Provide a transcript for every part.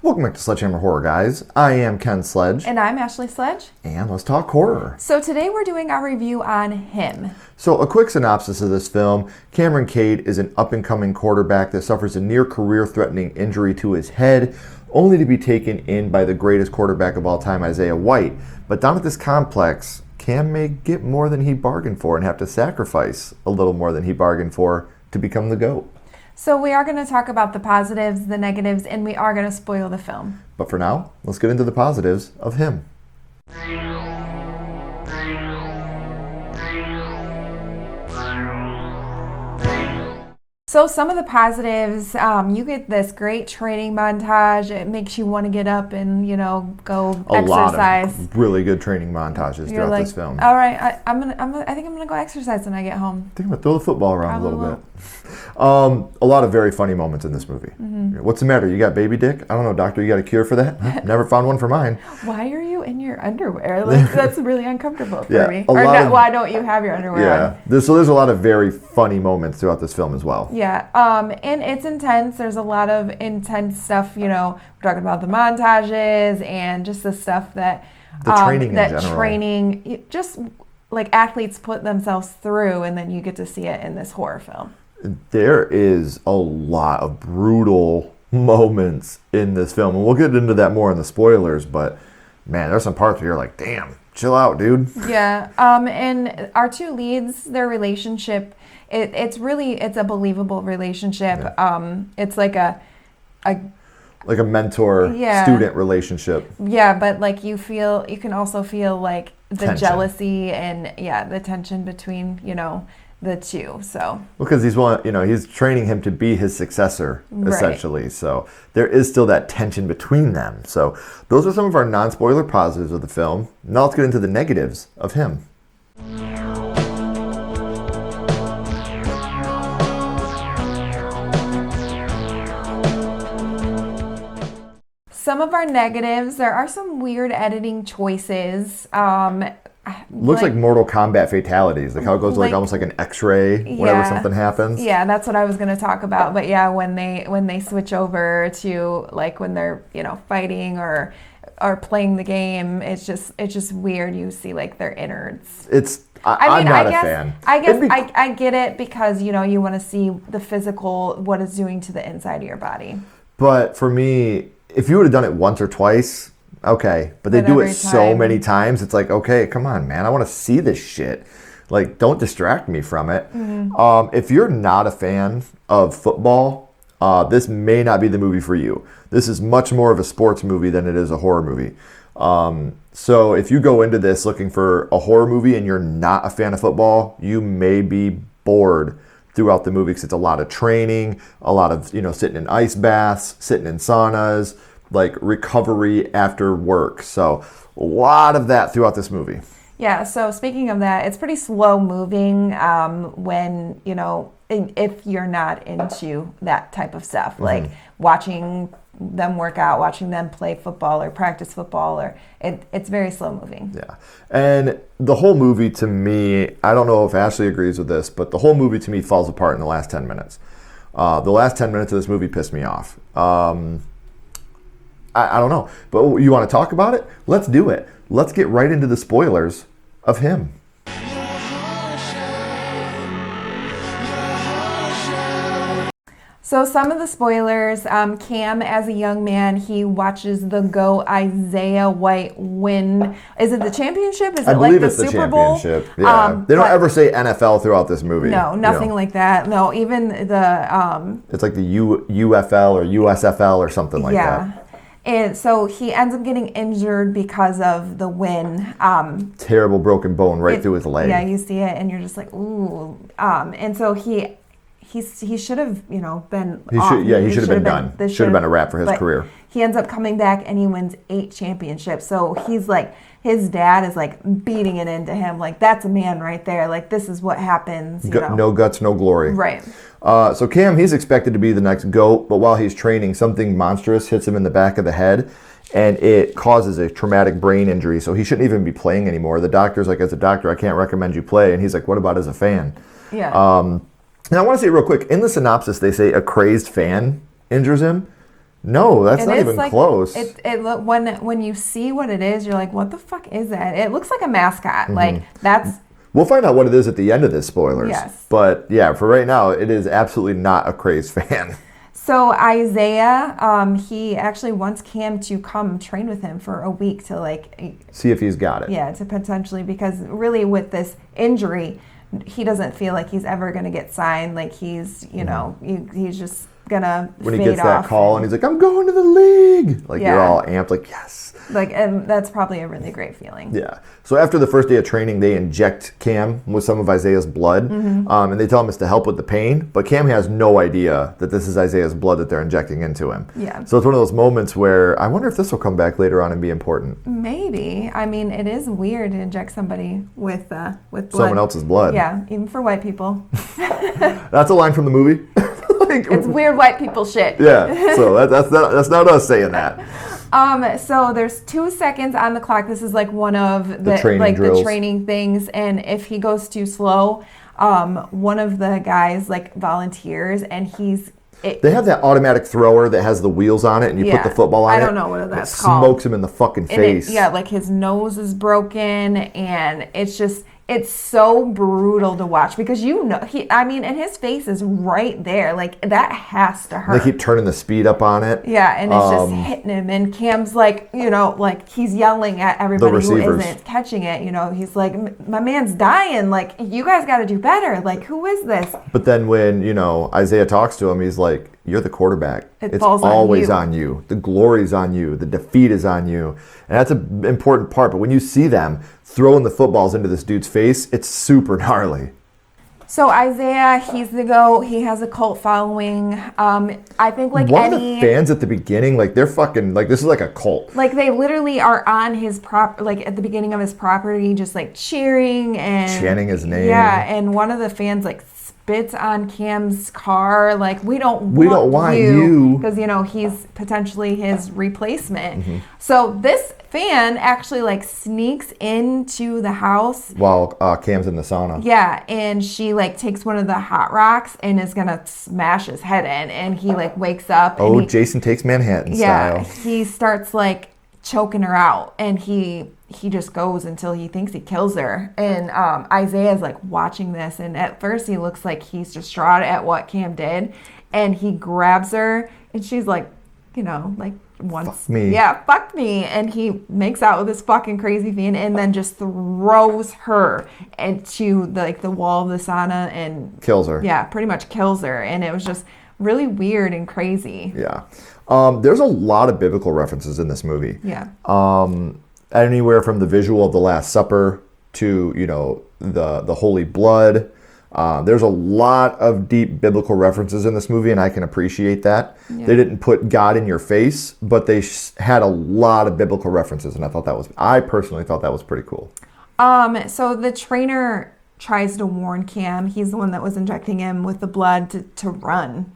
Welcome back to Sledgehammer Horror, guys. I am Ken Sledge. And I'm Ashley Sledge. And let's talk horror. So today we're doing our review on Him. So a quick synopsis of this film. Cameron Cade is an up-and-coming quarterback that suffers a near career-threatening injury to his head, only to be taken in by the greatest quarterback of all time, Isaiah White. But down at this complex, Cam may get more than he bargained for and have to sacrifice a little more than he bargained for to become the GOAT. So we are going to talk about the positives, the negatives, and we are going to spoil the film. But for now, let's get into the positives of Him. So some of the positives, you get this great training montage. It makes you want to get up and, go exercise. A lot of really good training montages throughout this film. All right, I think I'm gonna go exercise when I get home. I think I'm gonna throw the football around a little bit. A lot of very funny moments in this movie. Mm-hmm. What's the matter? You got baby dick? I don't know, doctor. You got a cure for that? Never found one for mine. Why are you in your underwear? That's really uncomfortable for me. Why don't you have your underwear on? So there's a lot of very funny moments throughout this film as well. Yeah, and it's intense. There's a lot of intense stuff. We're talking about the montages and just the stuff that the training in general. Training, just like athletes put themselves through, and then you get to see it in this horror film. There is a lot of brutal moments in this film, and we'll get into that more in the spoilers. But man, there's some parts where you're like, "Damn, chill out, dude." Yeah. And our two leads, their relationship. It's a believable relationship. Yeah. It's like a mentor-student relationship. Yeah, but like you can also feel like the tension. Jealousy and the tension between the two. So because he's training him to be his successor essentially. Right. So there is still that tension between them. So those are some of our non-spoiler positives of the film. Now let's get into the negatives of Him. Some of our negatives, there are some weird editing choices. Looks like Mortal Kombat fatalities, like how it goes almost like an X-ray whenever something happens. Yeah, that's what I was going to talk about. But yeah, when they switch over to like when they're fighting or playing the game, it's just weird. You see like their innards. I'm not a fan. I get it because you want to see the physical, what it's doing to the inside of your body. But for me, if you would have done it once or twice, okay. But they do it so many times. It's like, okay, come on, man. I want to see this shit. Like, don't distract me from it. Mm-hmm. If you're not a fan of football, this may not be the movie for you. This is much more of a sports movie than it is a horror movie. So if you go into this looking for a horror movie and you're not a fan of football, you may be bored throughout the movie because it's a lot of training, a lot of sitting in ice baths, sitting in saunas, like recovery after work. So a lot of that throughout this movie. Yeah. So speaking of that, it's pretty slow moving when if you're not into that type of stuff, mm-hmm. like watching them work out, watching them play football or practice football, or it's very slow moving. Yeah. And the whole movie to me, I don't know if Ashley agrees with this, but the whole movie to me falls apart in the last 10 minutes. The last 10 minutes of this movie pissed me off. I don't know, but you want to talk about it? Let's do it. Let's get right into the spoilers of Him. So some of the spoilers, Cam, as a young man, he watches the GOAT Isaiah White win. Is it the championship? Is it like the Super Bowl? Yeah. They don't ever say NFL throughout this movie. No, nothing like that. No, even the... it's like the UFL or USFL or something like that. Yeah. And so he ends up getting injured because of the win. Terrible broken bone right through his leg. Yeah, you see it and you're just like, ooh. And so he should have, been off. He should have been done. This should have been a wrap for his career. He ends up coming back and he wins 8 championships. So he's like, his dad is like beating it into him. Like, that's a man right there. Like, this is what happens. No guts, no glory. Right. So Cam, he's expected to be the next GOAT, but while he's training, something monstrous hits him in the back of the head and it causes a traumatic brain injury. So he shouldn't even be playing anymore. The doctor's like, as a doctor, I can't recommend you play. And he's like, what about as a fan? Yeah. Now, I want to say real quick, in the synopsis, they say a crazed fan injures him. No, that's not even close. When you see what it is, you're like, what the fuck is that? It looks like a mascot. Like, that's... We'll find out what it is at the end of this, spoilers. Yes. But yeah, for right now, it is absolutely not a crazed fan. So Isaiah, he actually wants Cam to come train with him for a week to like... See if he's got it. Yeah, to potentially, because really with this injury, he doesn't feel like he's ever going to get signed. Like he's, you know, he's just going to when he gets that call and he's like, I'm going to the league. Like you're all amped, like, yes. Like, and that's probably a really great feeling. Yeah. So after the first day of training, they inject Cam with some of Isaiah's blood, and they tell him it's to help with the pain. But Cam has no idea that this is Isaiah's blood that they're injecting into him. Yeah. So it's one of those moments where I wonder if this will come back later on and be important. Maybe. I mean, it is weird to inject somebody with blood. Someone else's blood. Yeah, even for white people. That's a line from the movie. It's weird white people shit. Yeah. So that's not us saying that. So there's 2 seconds on the clock. This is like one of the training things. And if he goes too slow, one of the guys like volunteers and they have that automatic thrower that has the wheels on it and you put the football on it. I don't know what that's called. Smokes him in the fucking face. Like his nose is broken and it's so brutal to watch because and his face is right there. Like, that has to hurt. They keep turning the speed up on it. Yeah, and it's just hitting him. And Cam's like, like he's yelling at everybody who isn't catching it. He's like, my man's dying. Like, you guys got to do better. Like, who is this? But then when, Isaiah talks to him, he's like, you're the quarterback. It's always on you. The glory's on you. The defeat is on you. And that's an important part. But when you see them throwing the footballs into this dude's face, it's super gnarly. So Isaiah, he's the GOAT. He has a cult following. I think like one of the fans at the beginning, like they're fucking like this is like a cult. Like they literally are on his like at the beginning of his property, just like cheering and chanting his name. Yeah, and one of the fans like spits on Cam's car, like we don't want you because he's potentially his replacement. So this fan actually like sneaks into the house while Cam's in the sauna. Yeah, and she like takes one of the hot rocks and is gonna smash his head in, and he like wakes up. Oh, Jason Takes Manhattan style. Yeah, he starts like choking her out, and he just goes until he thinks he kills her. And Isaiah's like watching this, and at first he looks like he's distraught at what Cam did, and he grabs her, and she's like, like once, fuck me. Yeah, fuck me, and he makes out with this fucking crazy fan, and then just throws her into the wall of the sauna and kills her. Yeah, pretty much kills her, and it was just really weird and crazy. Yeah, there's a lot of biblical references in this movie. Yeah. Anywhere from the visual of the Last Supper to the Holy Blood. There's a lot of deep biblical references in this movie, and I can appreciate that. Yeah. They didn't put God in your face, but they had a lot of biblical references, and I personally thought that was pretty cool. So the trainer tries to warn Cam. He's the one that was injecting him with the blood to run.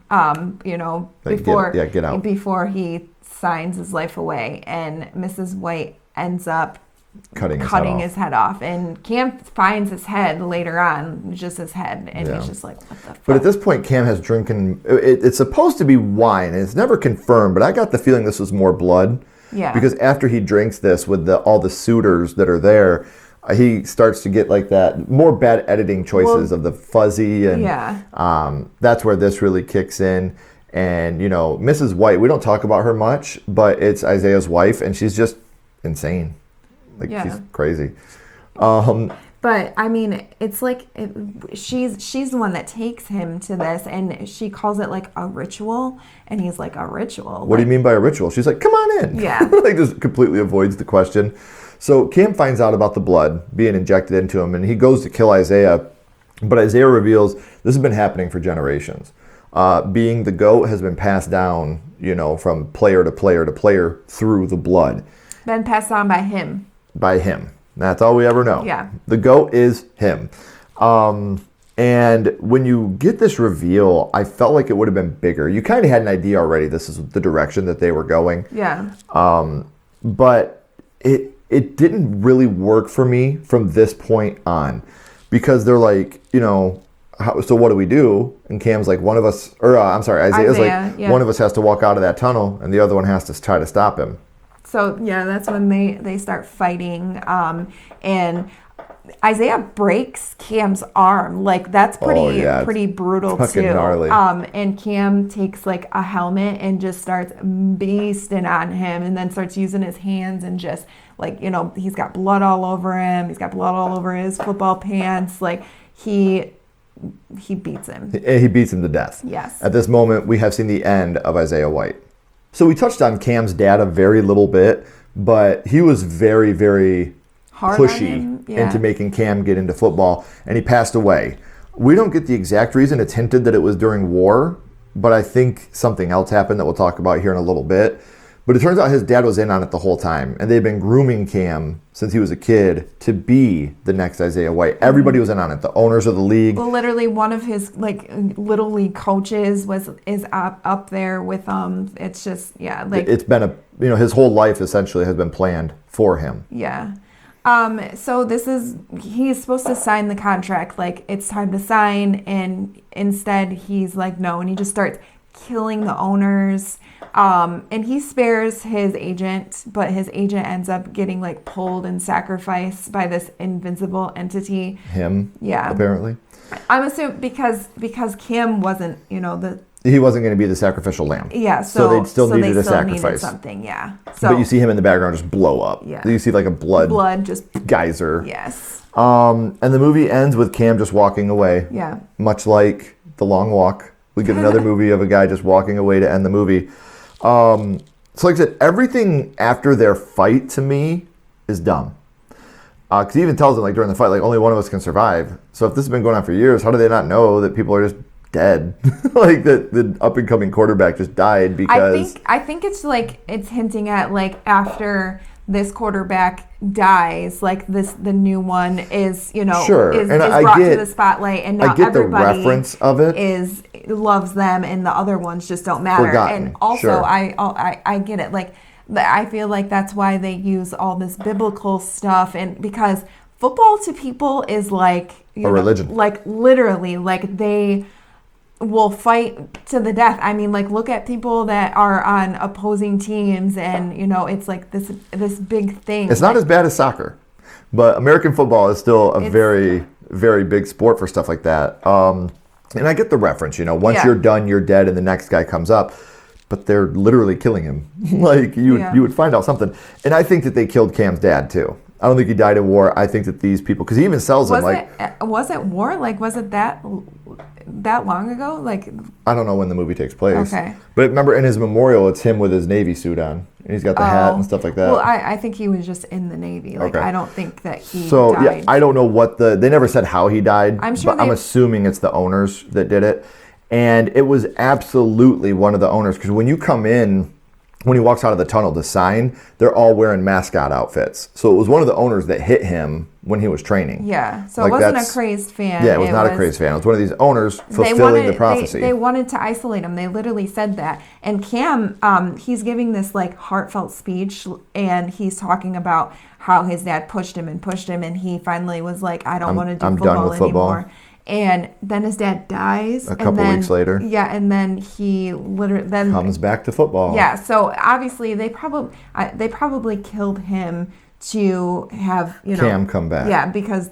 Get out before he signs his life away, and Mrs. White ends up cutting his head off. And Cam finds his head later on, just his head, and he's just like, what the fuck? But at this point, Cam has drinking, it's supposed to be wine, and it's never confirmed, but I got the feeling this was more blood. Yeah. Because after he drinks this with all the suitors that are there, he starts to get like that, more bad editing choices of the fuzzy, and that's where this really kicks in. And, Mrs. White, we don't talk about her much, but it's Isaiah's wife, and she's just insane. She's crazy. But I mean, it's like she's the one that takes him to this, and she calls it like a ritual, and he's like, a ritual? What do you mean by a ritual? She's like, come on in. Yeah. Just completely avoids the question. So Cam finds out about the blood being injected into him, and he goes to kill Isaiah, but Isaiah reveals this has been happening for generations. Being the GOAT has been passed down, from player to player to player through the blood. Been passed on by him. By him. That's all we ever know. Yeah. The GOAT is him. And when you get this reveal, I felt like it would have been bigger. You kind of had an idea already. This is the direction that they were going. Yeah. But it didn't really work for me from this point on, because they're like, so what do we do? And Cam's like, one of us, or I'm sorry, Isaiah's like, one of us has to walk out of that tunnel and the other one has to try to stop him. So, yeah, that's when they start fighting. And Isaiah breaks Cam's arm. Like, that's pretty brutal, too. Gnarly. And Cam takes, like, a helmet and just starts beasting on him and then starts using his hands and just, like, you know, he's got blood all over him. He's got blood all over his football pants. Like, he beats him. He beats him to death. Yes. At this moment, we have seen the end of Isaiah White. So we touched on Cam's dad a very little bit, but he was very, very pushy into making Cam get into football, and he passed away. We don't get the exact reason. It's hinted that it was during war, but I think something else happened that we'll talk about here in a little bit. But it turns out his dad was in on it the whole time, and they've been grooming Cam since he was a kid to be the next Isaiah White. Everybody was in on it. The owners of the league. Well, literally, one of his like little league coaches is up there with It's just like it's been his whole life essentially has been planned for him. Yeah. So he's supposed to sign the contract. Like, it's time to sign, and instead he's like no, and he just starts killing the owners. And he spares his agent, but his agent ends up getting like pulled and sacrificed by this invincible entity. Him, apparently. I'm assuming because Kim wasn't, he wasn't going to be the sacrificial lamb. Yeah, so they still needed a sacrifice. Needed something, yeah. So, but you see him in the background just blow up. Yeah. You see like a blood just geyser. Yes. And the movie ends with Cam just walking away. Yeah. Much like The Long Walk. We get another movie of a guy just walking away to end the movie. So like I said, everything after their fight to me is dumb. Because he even tells them like during the fight, like only one of us can survive. So if this has been going on for years, how do they not know that people are just dead? Like the up and coming quarterback just died because I think it's like it's hinting at like after this quarterback dies, like the new one is is brought to the spotlight, and now everybody the reference of it loves them, and the other ones just don't matter. Forgotten. And also, I get it. Like, I feel like that's why they use all this biblical stuff, and because football to people is like a religion. Like literally, like they will fight to the death. I mean, like, look at people that are on opposing teams, and it's like this big thing. It's not as bad as soccer, but American football is still a very, very big sport for stuff like that. And I get the reference, once you're done, you're dead, and the next guy comes up. But they're literally killing him. Like, you would find out something. And I think that they killed Cam's dad, too. I don't think he died in war. I think that these people, because he even sells them was it war? Like, was it that long ago? Like, I don't know when the movie takes place. Okay. But remember, in his memorial, it's him with his Navy suit on. And he's got the hat and stuff like that. Well, I think he was just in the Navy. Like, I don't think that he died. So, yeah, I don't know they never said how he died. I'm sure I'm assuming it's the owners that did it. And it was absolutely one of the owners, because when you come in, when he walks out of the tunnel to sign, they're all wearing mascot outfits. So it was one of the owners that hit him when he was training. Yeah, so it wasn't a crazed fan. Yeah, it was not a crazed fan. It was one of these owners fulfilling the prophecy. They wanted to isolate him. They literally said that. And Cam, he's giving this like heartfelt speech, and he's talking about how his dad pushed him, and he finally was like, I don't want to do football anymore. And then his dad dies. A couple weeks later. Yeah, and then he literally comes back to football. Yeah, so obviously they probably killed him to have Cam come back. Yeah, because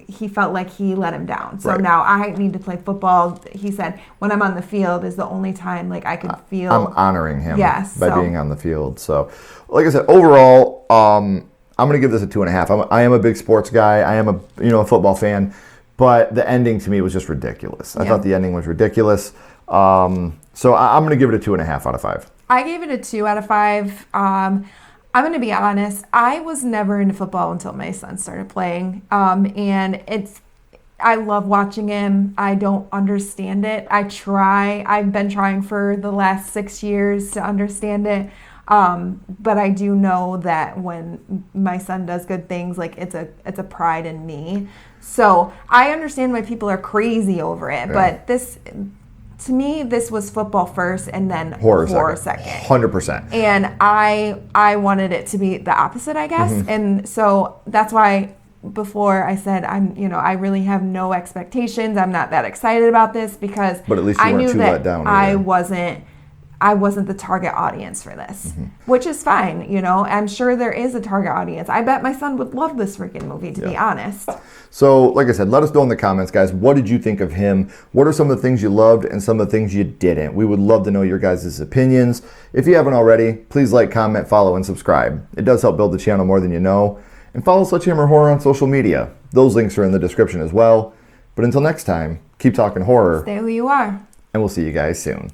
he felt like he let him down. So now I need to play football. He said when I'm on the field is the only time like I could feel. I'm honoring him by being on the field. So, like I said, overall, I'm going to give this a 2.5. I am a big sports guy. I am a football fan. But the ending to me was just ridiculous. I thought the ending was ridiculous. So I'm going to give it a 2.5 out of 5. I gave it a 2 out of 5. I'm going to be honest. I was never into football until my son started playing. And I love watching him. I don't understand it. I've been trying for the last 6 years to understand it. But I do know that when my son does good things, like it's a pride in me. So I understand why people are crazy over it, but to me, this was football first and then horror second. 100%. And I wanted it to be the opposite, I guess. Mm-hmm. And so that's why before, I said I really have no expectations. I'm not that excited about this because but at least you weren't too let down either. I wasn't the target audience for this, which is fine. I'm sure there is a target audience. I bet my son would love this freaking movie, to be honest. So, like I said, let us know in the comments, guys. What did you think of him? What are some of the things you loved and some of the things you didn't? We would love to know your guys' opinions. If you haven't already, please like, comment, follow, and subscribe. It does help build the channel more than you know. And follow Sledgehammer Horror on social media. Those links are in the description as well. But until next time, keep talking horror. Stay who you are. And we'll see you guys soon.